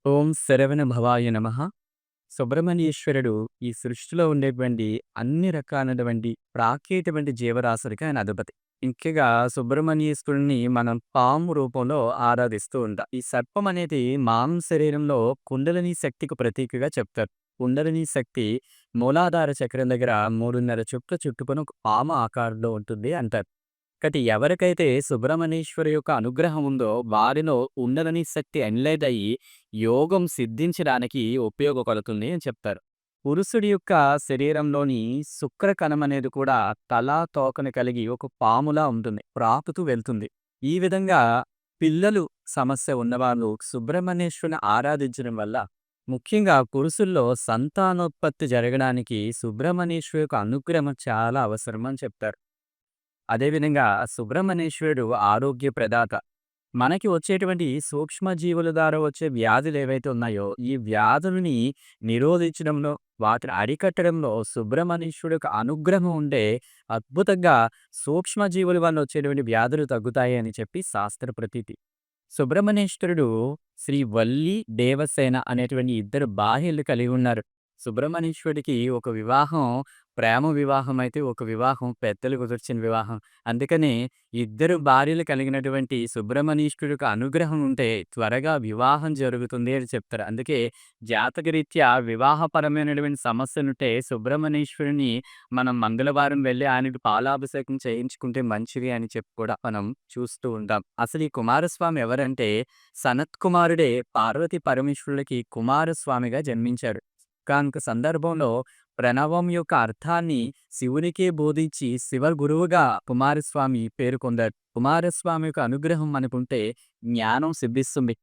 ఓం శరవణ భవాయ నమః. సుబ్రహ్మణ్యేశ్వరుడు ఈ సృష్టిలో ఉండేటువంటి అన్ని రకాలైనటువంటి ప్రాకేటువంటి జీవరాశులకి ఆయన అధిపతి. ముఖ్యంగా సుబ్రహ్మణ్యేశ్వరుడిని మనం పాము రూపంలో ఆరాధిస్తూ ఉంటాం. ఈ సర్పం అనేది మానవ శరీరంలో కుండలిని శక్తికి ప్రతీకగా చెప్తారు. కుండలిని శక్తి మూలాధార చక్రం దగ్గర 3.5 చుట్ల చుట్టుకొని ఒక పాము ఆకారంలో ఉంటుంది అంటారు. కాబట్టి ఎవరికైతే సుబ్రహ్మణ్యేశ్వరి యొక్క అనుగ్రహం ఉందో వారిలో ఉండదని శక్తి ఎన్లైట్ అయ్యి యోగం సిద్ధించడానికి ఉపయోగపడుతుంది అని చెప్తారు. పురుషుడి యొక్క శరీరంలోని శుక్ర కణం అనేది కూడా తల తోకని కలిగి ఒక పాములా ఉంటుంది, ప్రాకుతూ వెళ్తుంది. ఈ విధంగా పిల్లలు సమస్య ఉన్నవాళ్ళు సుబ్రహ్మణ్యేశ్వరుని ఆరాధించడం వల్ల ముఖ్యంగా పురుషుల్లో సంతానోత్పత్తి జరగడానికి సుబ్రహ్మణ్యేశ్వరి యొక్క అనుగ్రహం చాలా అవసరం అని చెప్తారు. అదేవిధంగా సుబ్రహ్మణ్యేశ్వరుడు ఆరోగ్య ప్రదాత. మనకి వచ్చేటువంటి సూక్ష్మజీవుల ద్వారా వచ్చే వ్యాధులు ఏవైతే ఉన్నాయో, ఈ వ్యాధులని నిరోధించడంలో, వాటిని అరికట్టడంలో సుబ్రహ్మణ్యేశ్వరుడు యొక్క అనుగ్రహం ఉంటే అద్భుతంగా సూక్ష్మజీవుల వల్ల వచ్చేటువంటి వ్యాధులు తగ్గుతాయి అని చెప్పి శాస్త్ర ప్రతీతి. సుబ్రహ్మణ్యేశ్వరుడు శ్రీ వల్లి, దేవసేన అనేటువంటి ఇద్దరు భార్యలు కలిగి ఉన్నారు. సుబ్రహ్మణ్యేశ్వరుడికి ఒక వివాహం ప్రేమ వివాహం అయితే, ఒక వివాహం పెద్దలు కుదిర్చిన వివాహం. అందుకని ఇద్దరు భార్యలు కలిగినటువంటి సుబ్రహ్మణ్యేశ్వరుడికి అనుగ్రహం ఉంటే త్వరగా వివాహం జరుగుతుంది అని చెప్తారు. అందుకే జాతకరీత్యా వివాహపరమైనటువంటి సమస్యలుంటే సుబ్రహ్మణ్యేశ్వరుని మనం మంగళవారం వెళ్లి ఆయనకి పాలాభిషేకం చేయించుకుంటే మంచిది అని చెప్పి కూడా మనం చూస్తూ ఉంటాం. అసలు ఈ కుమారస్వామి ఎవరంటే సనత్ కుమారుడే పార్వతీ పరమేశ్వరులకి కుమారస్వామిగా జన్మించాడు. ఒకానొక సందర్భంలో ప్రణవం యొక్క అర్థాన్ని శివునికే బోధించి శివ గురువుగా కుమారస్వామి పేరు పొందాడు. కుమారస్వామి యొక్క అనుగ్రహం మనకుంటే జ్ఞానం సిద్ధిస్తుంది.